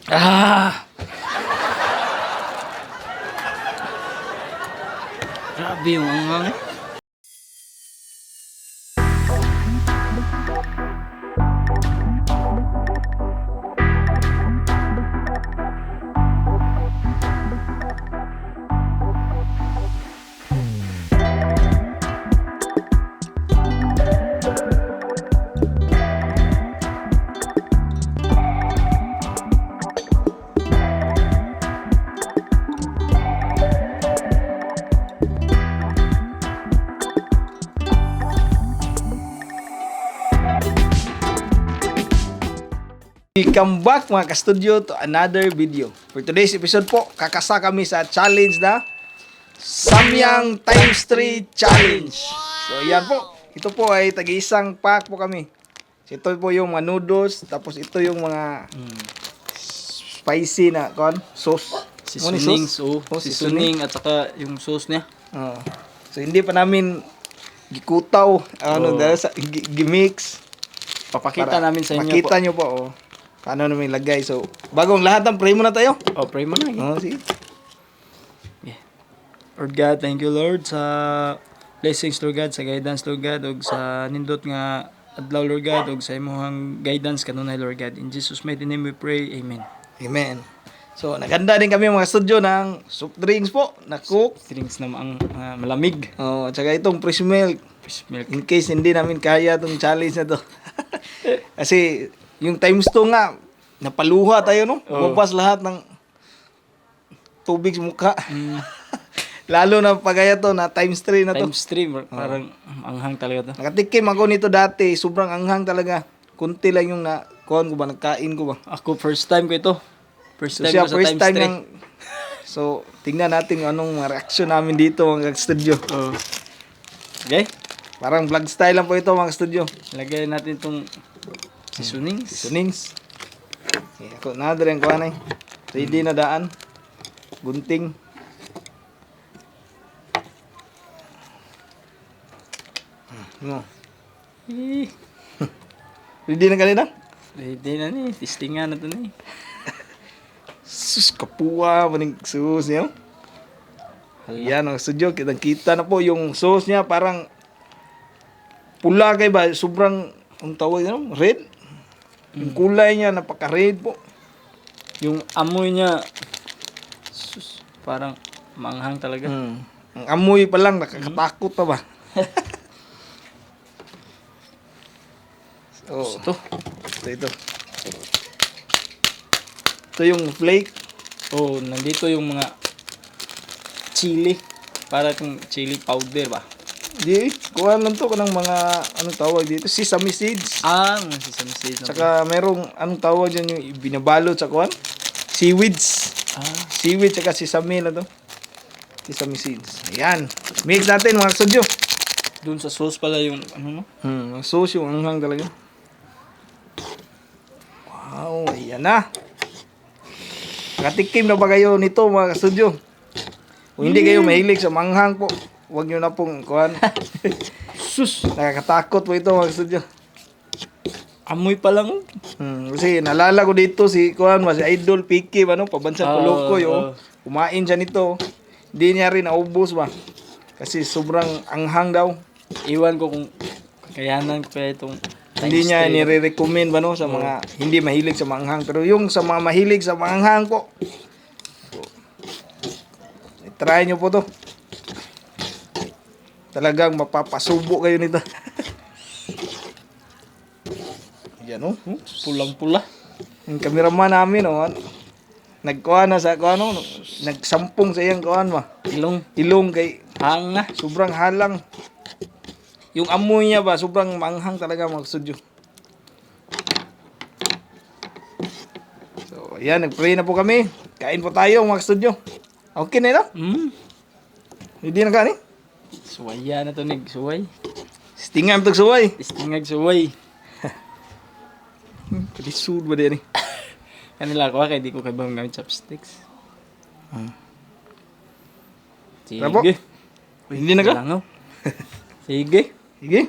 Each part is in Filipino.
Ah! Grabe yung anghang. Welcome back mga ka-studio to another video. For today's episode po, kakasa kami sa challenge na Samyang times 3 challenge. So yan po, ito po ay tag-isang pack po kami. So, ito po yung mga noodles, tapos ito yung mga spicy na sauce. Ano ni Seasoning, sauce? so seasoning at saka yung sauce niya. Oo. So hindi pa namin gikutaw, dahil sa gimix. Papakita namin sa inyo makita po. nyo po, paano namin lagay. So, bagong lahat ng pray muna tayo. Oh, pray mo na. Sige. Lord God, thank you Lord sa blessings Lord God, sa guidance Lord God, ug sa nindot nga adlaw Lord God, ug sa imong guidance kanunay Lord God. In Jesus mighty name we pray. Amen. Amen. So, naganda din kami mga studio ng soft drinks po, na cook. Drinks na malamig. At saka itong fresh milk. Fresh milk. In case hindi namin kaya itong challenge na to. Kasi, yung times 2 nga, napaluha tayo, no? Bubas lahat ng tubig sa mukha. Lalo na pagaya to na times 3 na to. Times 3, parang anghang talaga to. Nakatikim ako nito dati, sobrang anghang talaga. Kunti lang yung kuhan ko ba, nagkain ko ba. Ako first time ko ito. First So time siya, ko sa first times time 3. ng... So, tingnan natin yung anong mga reaction namin dito mga studio. Okay? Parang vlog style lang po ito mga studio. Lagay natin itong seasoning. Seasonings. Okay, ako na rin ko anay. Ready na daan. Gunting. No. Eh, Ready na kanina? ready na ni. Testingan na ito ni. Sus, kapuwa. Maning sauce niya. Yan ang studio. Kita na po yung sauce niya. Parang pula kay ba? Sobrang, ang tawag niya, red. Yung kulay niya, napaka-red po. Yung amoy niya, sus, parang manghang talaga. Ang amoy pa lang, nakakatakot pa ba? So, ito. Ito yung flake. Oh, nandito yung mga chili. Para kung chili powder ba? Di, kuha lang to kanang mga, anong tawag dito? Sesame seeds. Mga sesame seeds. Tsaka merong, anong tawag dyan yung binabalot sa kuhan? Seaweeds. Seaweed tsaka sesame na to. Sesame seeds. Ayan. Mix natin mga studio. Doon sa sauce pala yung ano no? Ang sauce yung anghang talaga. Wow, ayan na. Nakatikim na ba kayo nito mga studio? Kung hindi kayo mahilig sa manghang po, huwag nyo na pong kuhan. Sus, nakakatakot po ito mga studio. Amoy pa lang. Kasi nalala ko dito si kuhan, si Idol Piki ba no, pabansa Pulukoy kumain siya nito. Hindi niya rin naubos ba. Kasi sobrang anghang daw. Iwan ko kung kakayanan ko pa itong Hindi niya nire-recommend ba no sa mga hindi mahilig sa manghang. Pero yung sa mga mahilig sa manghang po, try nyo po to. Talagang mapapasubo kayo nito. Yan o. pulang-pula. Yung cameraman namin nagkuha na sa kuha nagsampung sa iyang kuha ilong kay Hang na. sobrang halang. Yung amoy niya ba sobrang manghang talaga mga studio. So ayan, nagpray na po kami. Kain po tayo mga studio. Okay na ito? Hindi na kani? Suwaya na to nig suway. Stingam tag suway. Istingag suway. Kalisud ba din eh? Kanila ko kay di ko kay bang gamit chopsticks. Sige. Tara po. Hindi na ka? Langaw. Sige. Sige.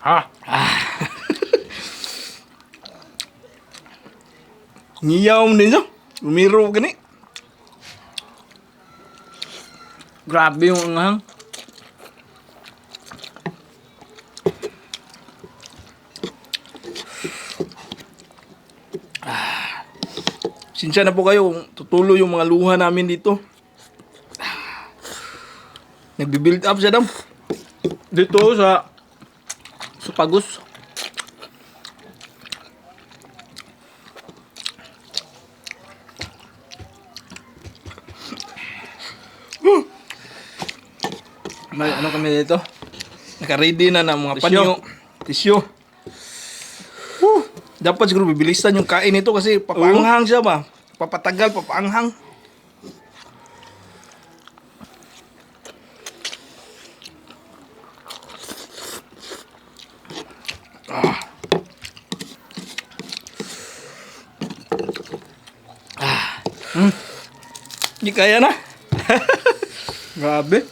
Ha? Ngiyaw mo din siya. Umiro gani. Grabe yung anghang. Sinsya na po kayo kung tutuloy yung mga luha namin dito. Nagbi-build up siya daw. Dito sa Pagos. May ano kami dito? Naka-ready na ng mga Tisyo. panyo. Tisyo. Dapat siguro bibilisan yung kain nito kasi papaanghang siya ba? Papatagal, papaanghang. Hindi kaya na. Grabe.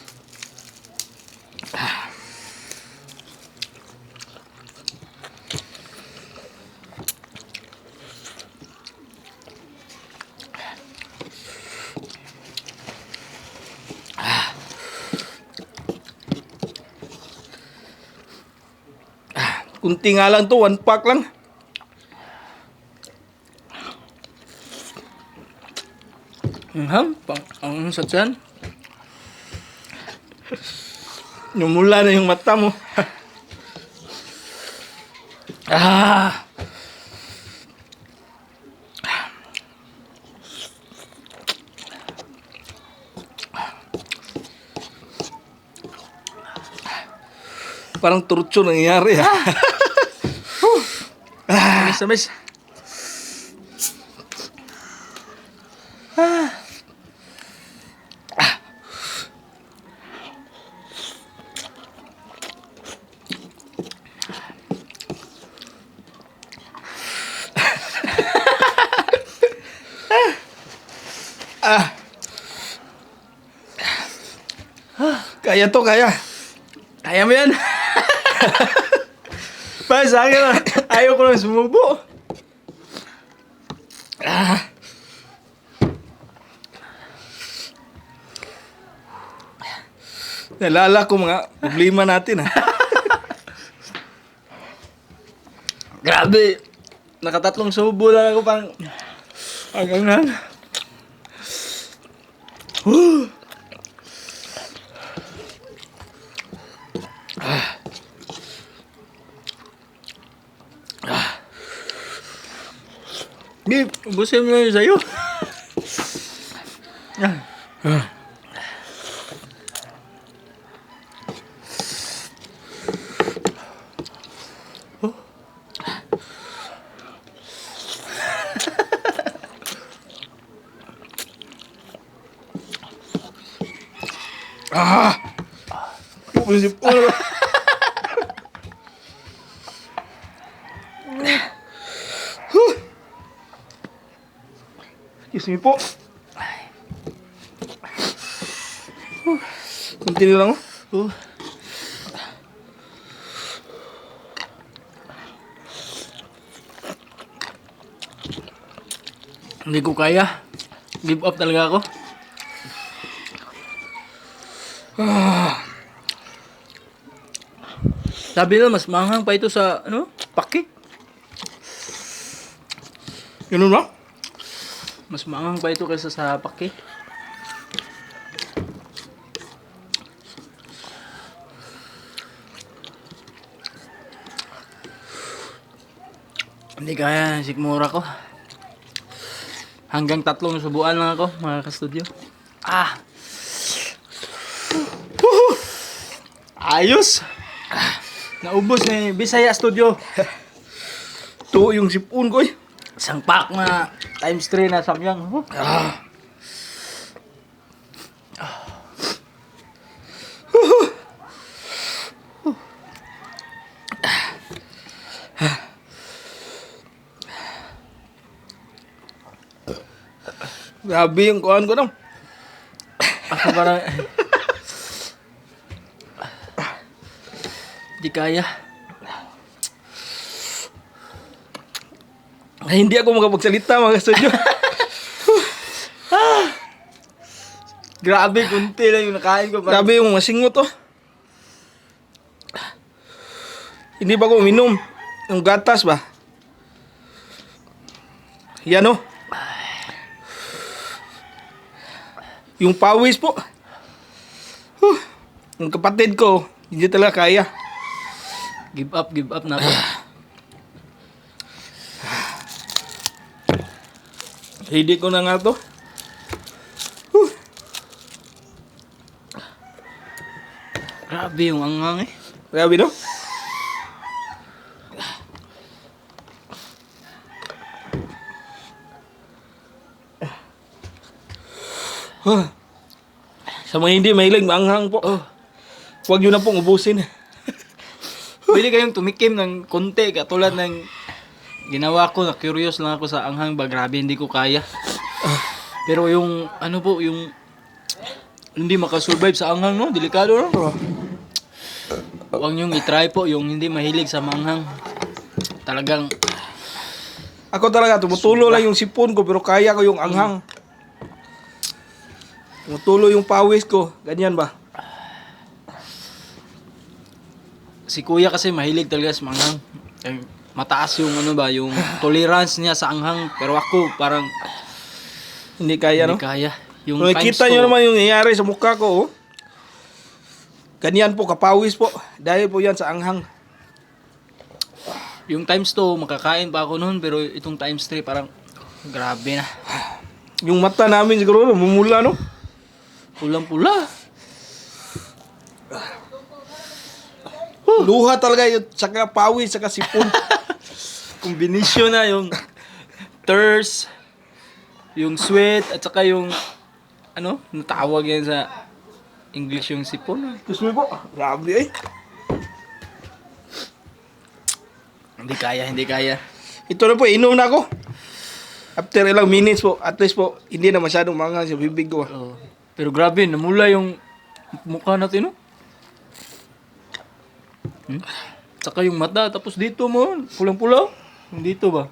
Kunti nga lang to, 1 pack lang. Anghang? Ang sa tiyan? Numula na yung mata mo. Ah! Parang turutso nangyayari ha. Amis. Kaya to, kaya. Kaya mo yan? Para sa akin, ayaw ko lang sumubo. Nalala ko mga problema natin ha. Grabe. Nakatatlong subo lang ako pang... Hanggang na. Babe, ubusin mo na yun sa'yo. Pusip ko. Excuse me po. Continue lang. Hindi ko kaya. Give up talaga ako. Sabi nila, mas manghang pa ito sa, paki. Ganun ba? Mas manghang pa ito kaysa sa paki. Hindi kaya, sikmura ko. Hanggang 3 subuan lang ako, mga ka-studio. Ayos. Naubos ni Bisaya Studio. To yung sipon ko eh. Isang pack na times 3 na samyang. Grabe yung kuhan ko nang. Ako parang... Di kaya. Ay, hindi ako makapagsalita mga studio. Grabe, kunti lang yung nakain ko. Grabe yung masingot oh. Hindi ba ko uminom? Yung gatas ba? Yan oh. Yung pawis po. Yung kapatid ko, hindi talaga kaya. Give up na ako. Hindi ko na nga to. Grabe yung anghang eh. Grabe no? Sa mga hindi mahilig, maanghang po. Huwag yun na pong ubusin. Pwede kayong tumikim ng konti katulad ng ginawa ko, na curious lang ako sa anghang ba, grabe hindi ko kaya. Pero yung ano po, yung hindi makasurvive sa anghang, no? Delikado, no? Huwag niyong itry po yung hindi mahilig sa manghang. Talagang Ako talaga, tumutulo lang yung sipon ko pero kaya ko yung anghang. Tumutulo yung pawis ko. Ganyan ba? si kuya kasi mahilig talaga sa manghang. Eh, mataas yung ano ba, yung tolerance niya sa anghang. Pero ako parang Hindi kaya, hindi no? kaya. Yung Kung times nakita nyo two, naman yung nangyayari sa mukha ko, oh. Ganyan po, kapawis po. Dahil po yan sa anghang. yung times 2, makakain pa ako noon. Pero itong times 3, parang grabe na. Yung mata namin siguro, namumula, no? Pulang-pula. Luha talaga yung saka pawis, saka sipon. Kombinasyon na yung thirst, yung sweat, at saka yung ano, natawag yan sa English yung sipon. Gusto mo po? Grabe eh. Hindi kaya. Ito na po, inom na ako. After ilang minutes po, at least po, hindi na masyadong manghang sa bibig ko. Oh. Pero grabe, namula yung mukha natin, no? Saka yung mata, tapos dito mo, pulang-pula. Yung dito ba?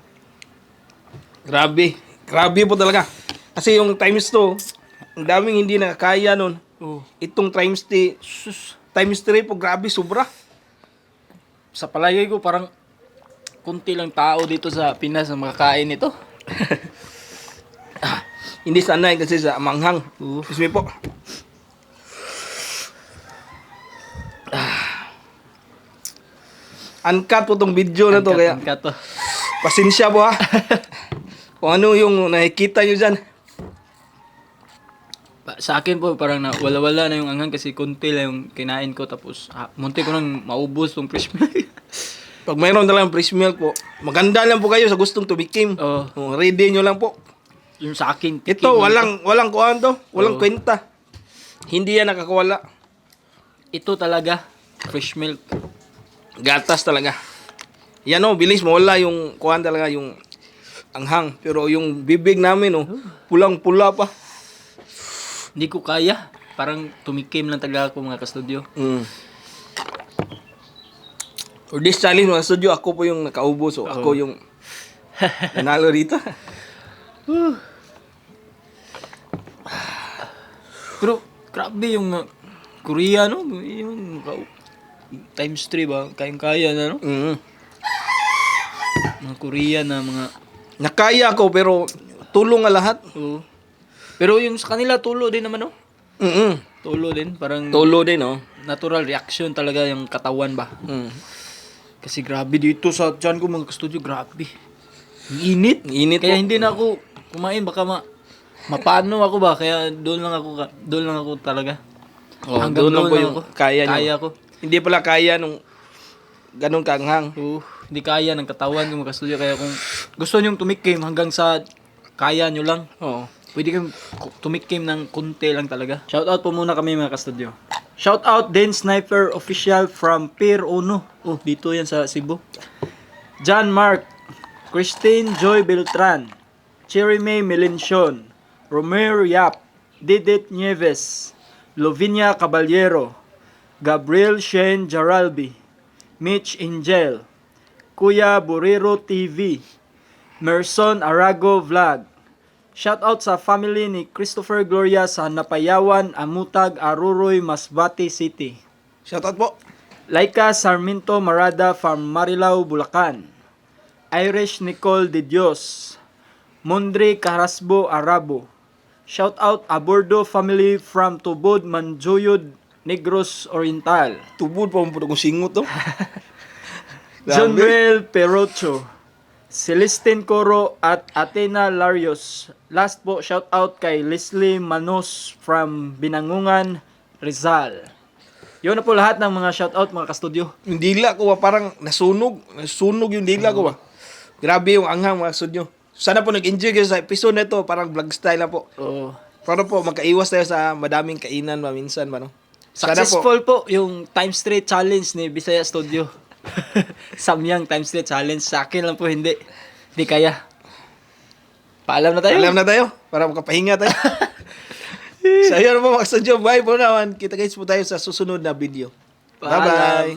Grabe. Grabe po talaga. Kasi yung times 2, ang daming hindi nakakaya nun. Oh. Itong times 3, times 3 po, grabe, sobra. Sa palagay ko, parang kunti lang tao dito sa Pinas na makakain ito. Hindi sanay kasi sa manghang. Oo. Excuse me po. Uncut po tong video na to, kaya Angkat to. pasensya po ha. Kung ano yung nakikita nyo dyan. Sa akin po, parang wala-wala na yung anghang kasi kunti lang yung kinain ko. Tapos, munti ko nang maubos tong fresh milk. Pag mayroon na lang fresh milk po, maganda lang po kayo sa gustong tumikim. Oh, Ready nyo lang po. yung sa akin. Ito, walang kuhaan to. Walang kwenta. Hindi yan nakakawala. Ito talaga, fresh milk. Gatas talaga. Yan o, bilis mawala yung kuhaan talaga, yung anghang. Pero yung bibig namin, pulang-pula pa. Hindi ko kaya. Parang tumikim lang talaga ako mga kastudyo. For this challenge mga studio, ako po yung nakaubo. So, ako yung nanalo dito. Pero, grabe yung Korea, no? Yung times 3 ba? Kayang-kaya na, no? Mga Korea na mga... Nakaya ko, pero tulong nga lahat. Oo. Pero yung sa kanila, tulo din naman, no? Tulo din. Parang Tulo din, no? natural reaction talaga yung katawan ba? Mm. Kasi grabe dito sa tiyan ko mga studio, grabe. Ang init. Init Kaya po. hindi na ako kumain, baka mapano ako ba? Kaya doon lang ako talaga. Doon lang po yung ako. kaya nyo. Kaya ko. Hindi pala kaya nung ganun kaanghang. Oo, hindi kaya ng katawan ng mga studio. Kaya kung gusto nyong tumikim hanggang sa kaya nyo lang, Oo. pwede kayong tumikim ng kunti lang talaga. Shoutout po muna kami mga kastudyo. Shoutout din Sniper Official from Pier 1. Oh, dito yan sa Cebu. John Mark, Christine Joy Beltran, Cherry May Melencion, Romero Yap, Didit Nieves, Lovinia Caballero, Gabriel Shane Jaralbi, Mitch Angel, Kuya Burero TV, Merson Arago Vlog. Shoutout sa family ni Christopher Gloria sa Napayawan, Amutag, Aruroy, Masbate City. Shoutout po. Laika Sarmiento Marada from Marilao, Bulacan. Irish Nicole de Dios. Mondre Carasbo Arabo. Shoutout Abordo family from Tubod, Manjoyod, Negros Oriental. Tubod pa mo kung singot to. John Bell Perocho. Celestine Coro at Athena Larios. Last po, shout out kay Leslie Manos from Binangungan, Rizal. Yun na po lahat ng mga shout out mga kastudyo. Yung dila ko ba parang nasunog yung dila ko ba. Grabe yung anghang mga studio. Sana po nag-enjoy kayo sa episode na ito, parang vlog style na po. Oh. Para po magkaiwas tayo sa madaming kainan minsan ba no. Sana Successful po yung Times 3 challenge ni Bisaya Studio. Samyang Times 3 challenge. Sa akin lang po hindi. Hindi kaya. Paalam na tayo. Alam na tayo para makapahinga tayo. So yun po mga studio. Bye po naman. Kita guys po tayo sa susunod na video. Paalam. Bye-bye.